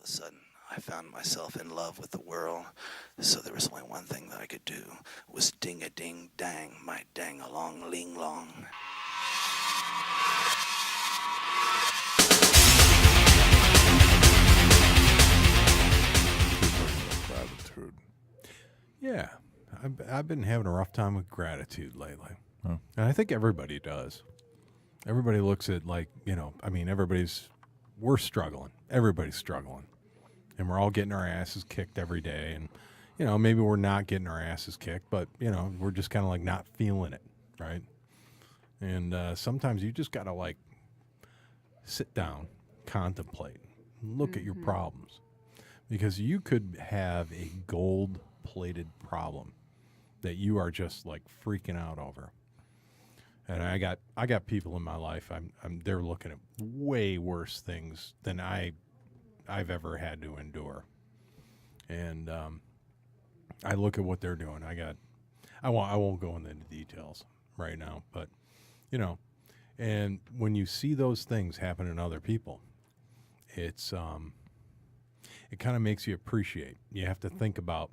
a sudden, I found myself in love with the world. So there was only one thing that I could do, was ding-a-ding-dang, my dang-along-ling-long. Gratitude. Yeah, I've been having a rough time with gratitude lately, Huh. and I think everybody does. Everybody looks at we're struggling. Everybody's struggling, and we're all getting our asses kicked every day. And maybe we're not getting our asses kicked, but we're just kind of like not feeling it, right? And sometimes you just gotta like sit down, contemplate, look at your problems, because you could have a gold-plated problem that you are just like freaking out over. And I got people in my life. They're looking at way worse things than I've ever had to endure. And I look at what they're doing. I won't go into the details right now, but and when you see those things happen in other people, it's it kind of makes you appreciate. You have to think about,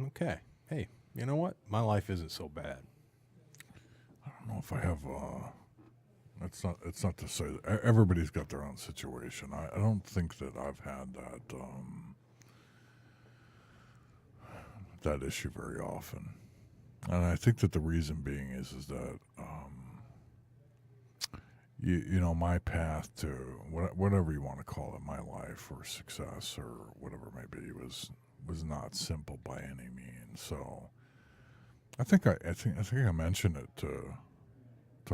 okay, hey, you know what? My life isn't so bad. I don't know if I have. It's not to say that everybody's got their own situation. I don't think that I've had that issue very often, and I think that the reason being is that my path to whatever you want to call it, my life or success or whatever it may be, was not simple by any means. So I think I mentioned it to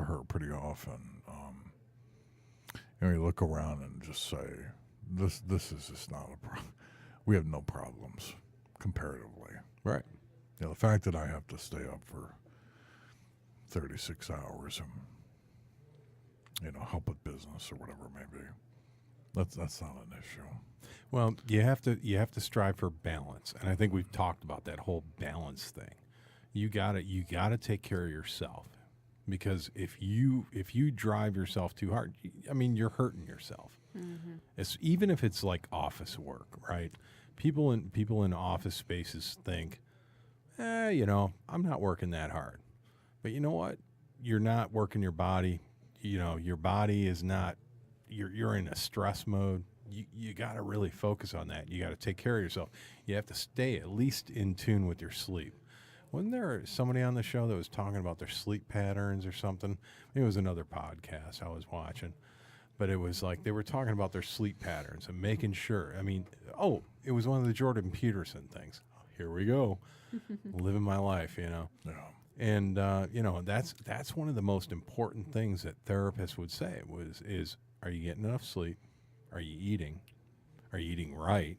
her pretty often. You look around and just say, this is just not a problem. We have no problems comparatively. Right. The fact that I have to stay up for 36 hours and help with business or whatever it may be, that's not an issue. Well, you have to strive for balance, and I think we've talked about that whole balance thing. You gotta take care of yourself, because if you drive yourself too hard, you're hurting yourself. It's even if it's like office work, right? People in office spaces think, I'm not working that hard, but you know what? You're not working your body. Your body is not. You're in a stress mode. You got to really focus on that. You got to take care of yourself. You have to stay at least in tune with your sleep. Wasn't there somebody on the show that was talking about their sleep patterns or something? It was another podcast I was watching, but it was like they were talking about their sleep patterns and making sure. It was one of the Jordan Peterson things. Here we go, living my life, Yeah. And that's one of the most important things that therapists would say is are you getting enough sleep? Are you eating? Are you eating right?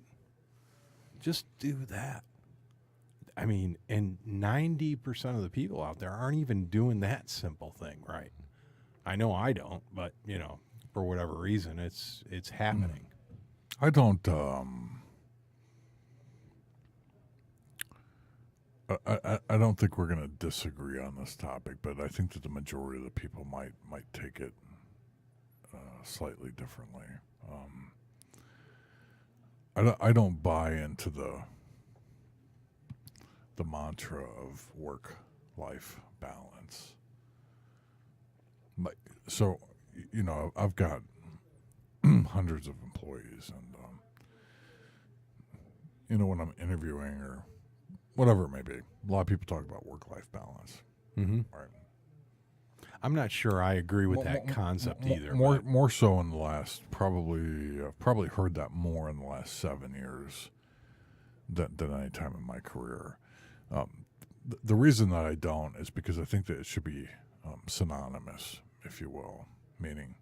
Just do that. And 90% of the people out there aren't even doing that simple thing right. I know I don't, but for whatever reason, it's happening. I don't. I don't think we're going to disagree on this topic, but I think that the majority of the people might take it slightly differently. I don't buy into the mantra of work-life balance. So, I've got hundreds of employees, and when I'm interviewing or whatever it may be, a lot of people talk about work-life balance. Mm-hmm. Right. I'm not sure I agree with that concept either. More so in the last I've probably heard that more in the last 7 years than any time in my career. The reason that I don't is because I think that it should be synonymous, if you will, meaning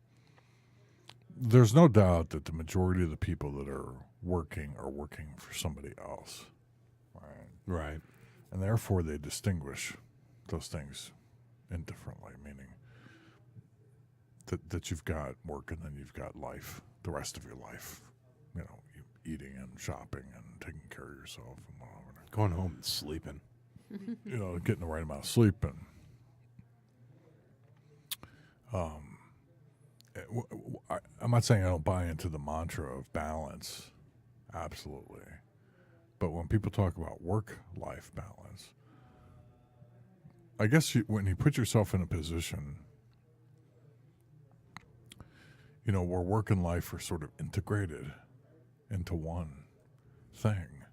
there's no doubt that the majority of the people that are working for somebody else, right? Right. And therefore they distinguish those things indifferently, meaning that you've got work and then you've got life, the rest of your life, eating and shopping and taking care of yourself and whatever. Going home and sleeping. Getting the right amount of sleep and I'm not saying I don't buy into the mantra of balance Absolutely. But when people talk about work-life balance, I guess when you put yourself in a position, where work and life are sort of integrated into one thing,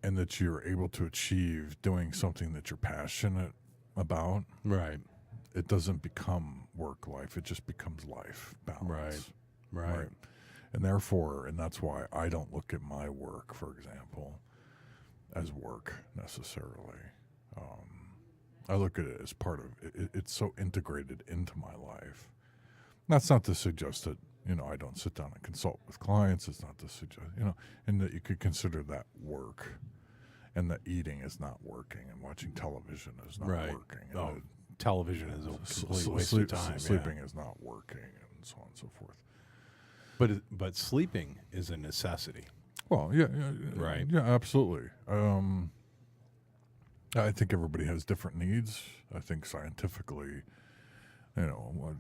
and that you're able to achieve doing something that you're passionate about, Right. it doesn't become work life. It just becomes life balance. Right. And therefore, and that's why I don't look at my work, for example, as work necessarily. I look at it as part of it. It's so integrated into my life. That's not to suggest that, I don't sit down and consult with clients. It's not to suggest, and that you could consider that work, and that eating is not working, and watching television is not Right. working. Oh, And television is a complete waste of time. sleeping is not working, and so on and so forth. But sleeping is a necessity. Well, yeah, Right. Yeah, absolutely. I think everybody has different needs. I think scientifically,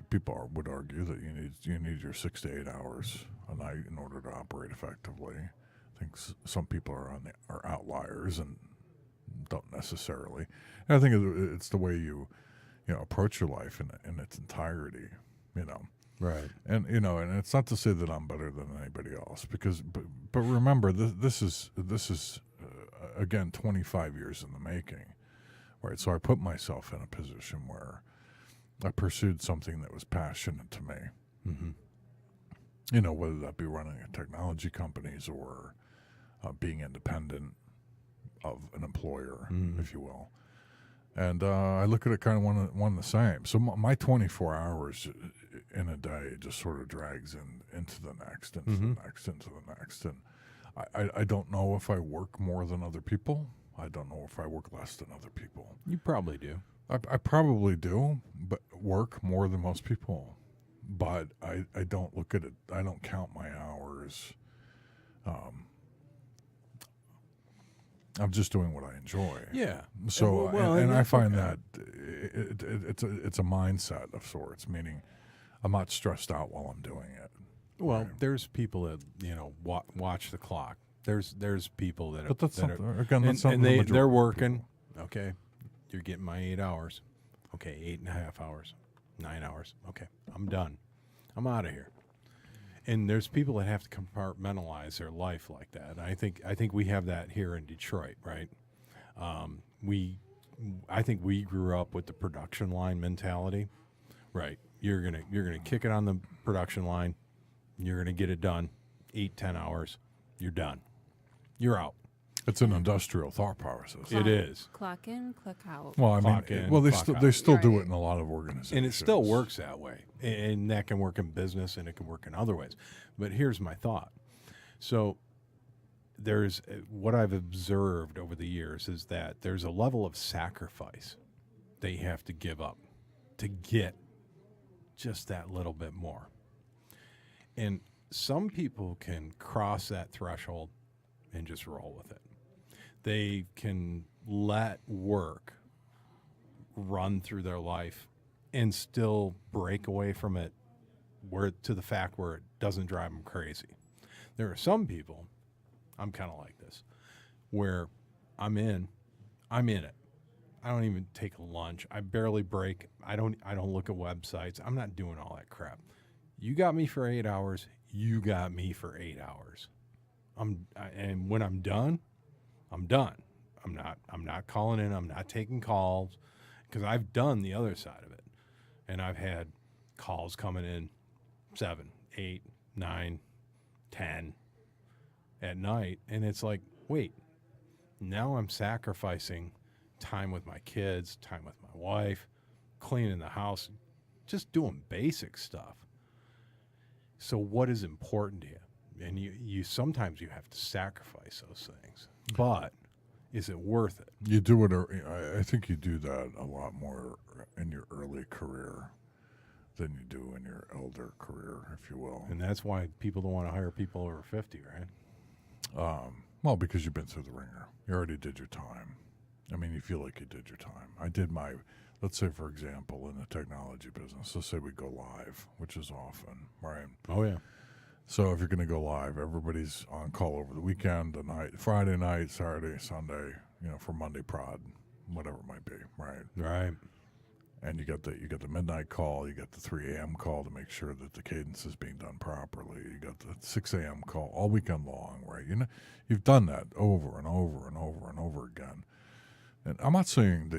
people would argue that you need your 6 to 8 hours a night in order to operate effectively. I think some people are outliers and don't necessarily. And I think it's the way you approach your life in its entirety. Right. And and it's not to say that I'm better than anybody else, but remember, this is again 25 years in the making, right? So I put myself in a position where I pursued something that was passionate to me. Mm-hmm. Whether that be running a technology companies or being independent of an employer, if you will. And I look at it kind of one the same. So my 24 hours in a day just sort of drags into the next, into the next, into the next. And I don't know if I work more than other people. I don't know if I work less than other people. You probably do. I probably do, but work more than most people. But I don't look at it. I don't count my hours. I'm just doing what I enjoy. Yeah. So and I that's find okay. that it's a mindset of sorts, meaning I'm not stressed out while I'm doing it. Well, Right. there's people that watch the clock. There's people that But that's that not, are, again, that's not and the majority they're of working. people. Okay, you're getting my 8 hours. Okay, 8.5 hours, 9 hours. Okay, I'm done. I'm out of here. And there's people that have to compartmentalize their life like that. I think we have that here in Detroit, right? I think we grew up with the production line mentality, right? You're gonna kick it on the production line. You're gonna get it done, 8-10 hours. You're done. You're out. It's an industrial thought process. It is. Clock in, clock out. Well, I Clock mean, in, well, they clock still out. do Right. it in a lot of organizations, And it still works that way. And that can work in business and it can work in other ways. But here's my thought. So there's what I've observed over the years is that there's a level of sacrifice that you have to give up to get just that little bit more. And some people can cross that threshold and just roll with it. They can let work run through their life and still break away from it to the fact where it doesn't drive them crazy. There are some people, I'm kind of like this, where I'm in it. I don't even take a lunch. I barely break. I don't look at websites. I'm not doing all that crap. You got me for 8 hours. You got me for 8 hours. And when I'm done, I'm done. I'm not calling in. I'm not taking calls because I've done the other side of it. And I've had calls coming in 7, 8, 9, 10 at night. And it's like, wait, now I'm sacrificing time with my kids, time with my wife, cleaning the house, just doing basic stuff. So what is important to you? And you sometimes you have to sacrifice those things. But is it worth it? You do it. I think you do that a lot more in your early career than you do in your elder career, if you will. And that's why people don't want to hire people over 50, right? Well, because you've been through the ringer. You already did your time. I mean, you feel like you did your time. I did let's say, for example, in the technology business, let's say we go live, which is often, right? Oh, yeah. So if you're going to go live, everybody's on call over the weekend, the night, Friday night, Saturday, Sunday, for Monday prod, whatever it might be, right? Right. And you get the midnight call, you get the 3 a.m. call to make sure that the cadence is being done properly. You got the 6 a.m. call all weekend long, right? You've done that over and over and over and over again. And I'm not saying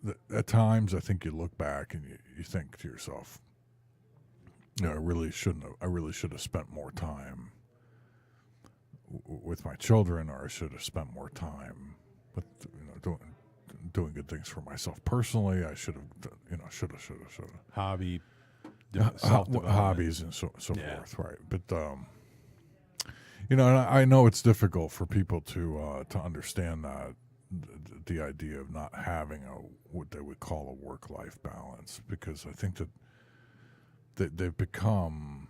that at times I think you look back and you think to yourself, I really should have spent more time with my children, or I should have spent more time with doing good things for myself personally. I should have, should have. Hobby, self-development. Hobbies and so Yeah. forth, right? But and I know it's difficult for people to understand that the idea of not having what they would call a work-life balance, because I think that they've become.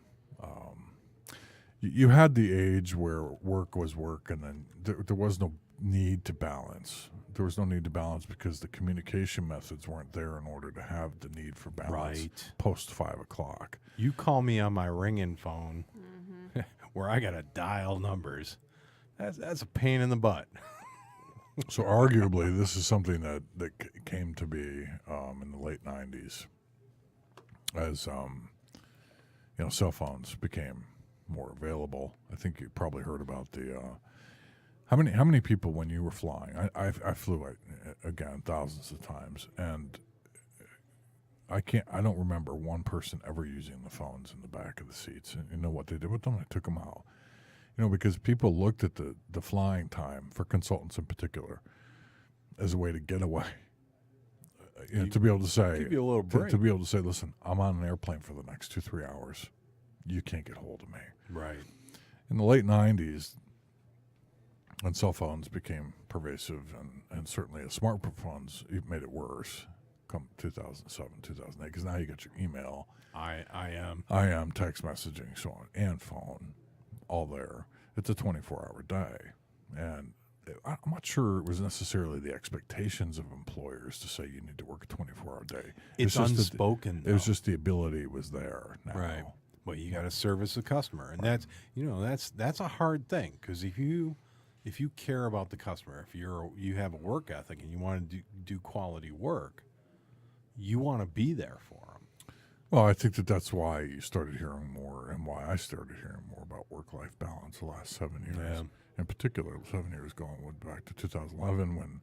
You had the age where work was work, and then there was no need to balance. There was no need to balance because the communication methods weren't there in order to have the need for balance Right. post 5 o'clock. You call me on my ringing phone where I got to dial numbers. That's a pain in the butt. So arguably, this is something that came to be in the late 90s as cell phones became more available. I think you probably heard about the how many people, when you were flying, I flew again thousands of times, and I don't remember one person ever using the phones in the back of the seats. And you know what they did with them? They took them out. Because people looked at the flying time, for consultants in particular, as a way to get away. To be able to say, Give you a little break. to be able to say, listen, I'm on an airplane for the next 2-3 hours. You can't get hold of me. Right. In the late 90s, when cell phones became pervasive, and certainly as smartphones made it worse, come 2007, 2008, because now you got your email, I IM, text messaging, so on, and phone, all there. It's a 24-hour day. And I'm not sure it was necessarily the expectations of employers to say you need to work a 24-hour day. It's just that unspoken. it was just the ability was there now. Right. But you got to service the customer, and that's a hard thing, because if you care about the customer, if you have a work ethic and you want to do quality work, you want to be there for them. Well, I think that's why you started hearing more, and why I started hearing more about work-life balance the last 7 years. Yeah. In particular, 7 years going back to 2011, when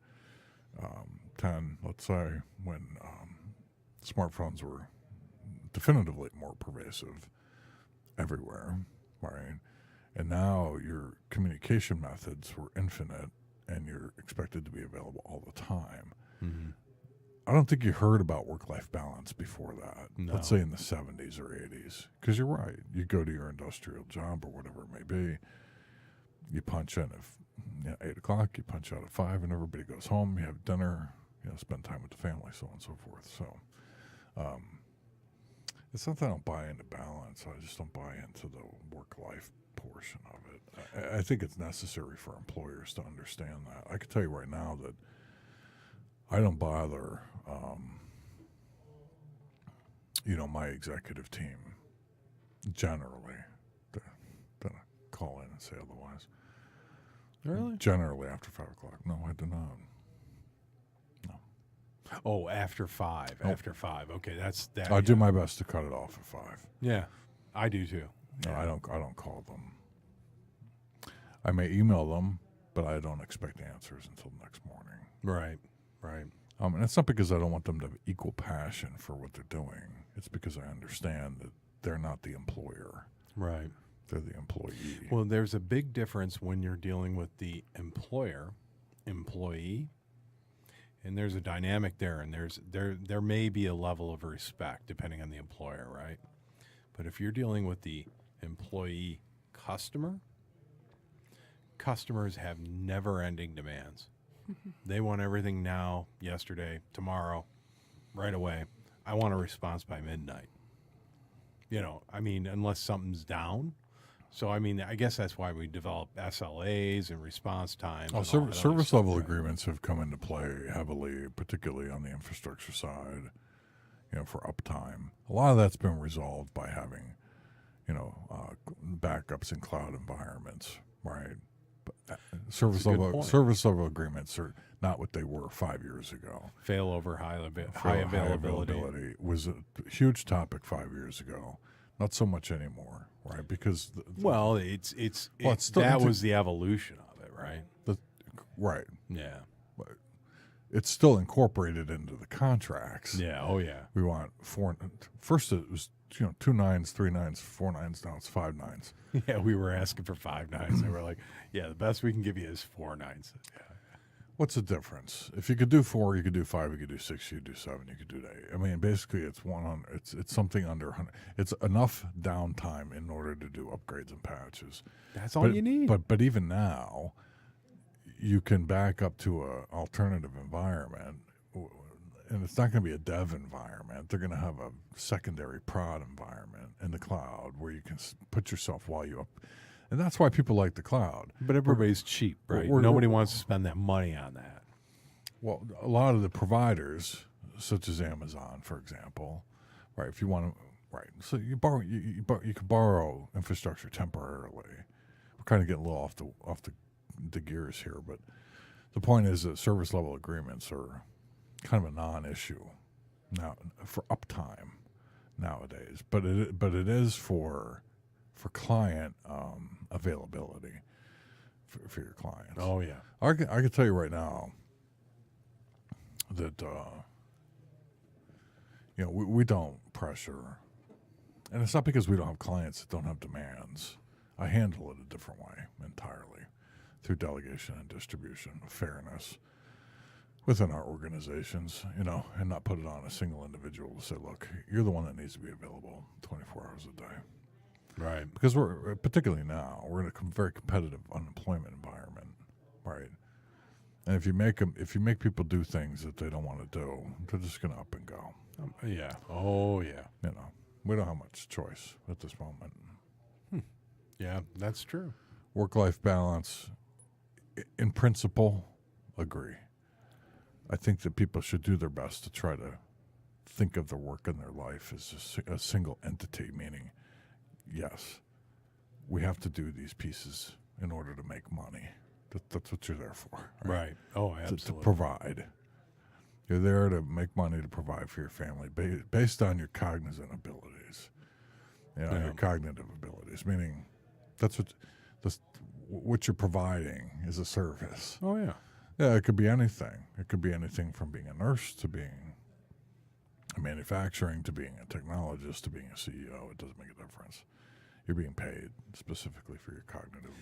10, let's say, when smartphones were definitively more pervasive everywhere, right? And now your communication methods were infinite, and you're expected to be available all the time. Mm-hmm. I don't think you heard about work-life balance before that. No. Let's say in the 70s or 80s. Because you're right. You go to your industrial job or whatever it may be. You punch in at 8 o'clock. You punch out at 5, and everybody goes home. You have dinner. Spend time with the family, so on and so forth. So it's not that I don't buy into balance. I just don't buy into the work-life portion of it. I think it's necessary for employers to understand that. I can tell you right now that I don't bother, my executive team generally to call in and say otherwise. Really? Generally after 5 o'clock. No, I do not. No. Oh, after 5. Oh. After 5. Okay, that's that. I do my best to cut it off at 5. Yeah, I do too. No, Yeah. I don't call them. I may email them, but I don't expect answers until the next morning. Right. And it's not because I don't want them to have equal passion for what they're doing. It's because I understand that they're not the employer. Right. They're the employee. Well, there's a big difference when you're dealing with the employee, and there's a dynamic there, and there may be a level of respect depending on the employer, right? But if you're dealing with the employee customer, customers have never-ending demands. They want everything now, yesterday, tomorrow, right away. I want a response by midnight. Unless something's down. So, I guess that's why we develop SLAs and response times. Well, and all that other service stuff, level right? agreements have come into play heavily, particularly on the infrastructure side, for uptime. A lot of that's been resolved by having, backups in cloud environments, right? But That's a good point. service level agreements are not what they were 5 years ago. Failover, high High availability. availability was a huge topic 5 years ago. Not so much anymore, right? Because Well, it's still that into- was the evolution of it, right? right. Yeah. It's still incorporated into the contracts. Yeah. Oh, yeah. We want first it was 2 nines, 3 nines, 4 nines. Now it's 5 nines. Yeah, we were asking for 5 nines. They were like, "Yeah, the best we can give you is 4 nines." Yeah. What's the difference? If you could do 4, you could do 5, you could do 6, you could do 7, you could do 8. I mean, basically, it's it's something under 100. It's enough downtime in order to do upgrades and patches. That's all you need. But even now, you can back up to a alternative environment, and it's not going to be a dev environment. They're going to have a secondary prod environment in the cloud where you can put yourself while you up. And that's why people like the cloud. But everybody's cheap, right? Nobody wants to spend that money on that. Well, a lot of the providers, such as Amazon, for example, right? If you want to, right? So you can borrow infrastructure temporarily. We're kind of getting a little off the gears here, but the point is that service level agreements are kind of a non-issue now for uptime nowadays. But it is for client availability for your clients. Oh, yeah. I can tell you right now that we don't pressure, and it's not because we don't have clients that don't have demands. I handle it a different way entirely through delegation and distribution, fairness within our organizations, and not put it on a single individual to say, look, you're the one that needs to be available 24 hours a day. Right. Because we're, particularly now, we're in a very competitive unemployment environment, right? And if you make people do things that they don't want to do, they're just going to up and go. Yeah. Oh, yeah. We don't have much choice at this moment. Yeah, that's true. Work-life balance, in principle, agree. I think that people should do their best to try to think of their work and their life as a single entity, meaning, yes, we have to do these pieces in order to make money. That's what you're there for. Right. Oh, absolutely. To provide. You're there to make money to provide for your family based on your cognizant abilities. Your cognitive abilities, meaning that's what you're providing is a service. Oh, yeah. Yeah, it could be anything. It could be anything from being a nurse to being a manufacturing to being a technologist to being a CEO. It doesn't make a difference. You're being paid specifically for your cognitive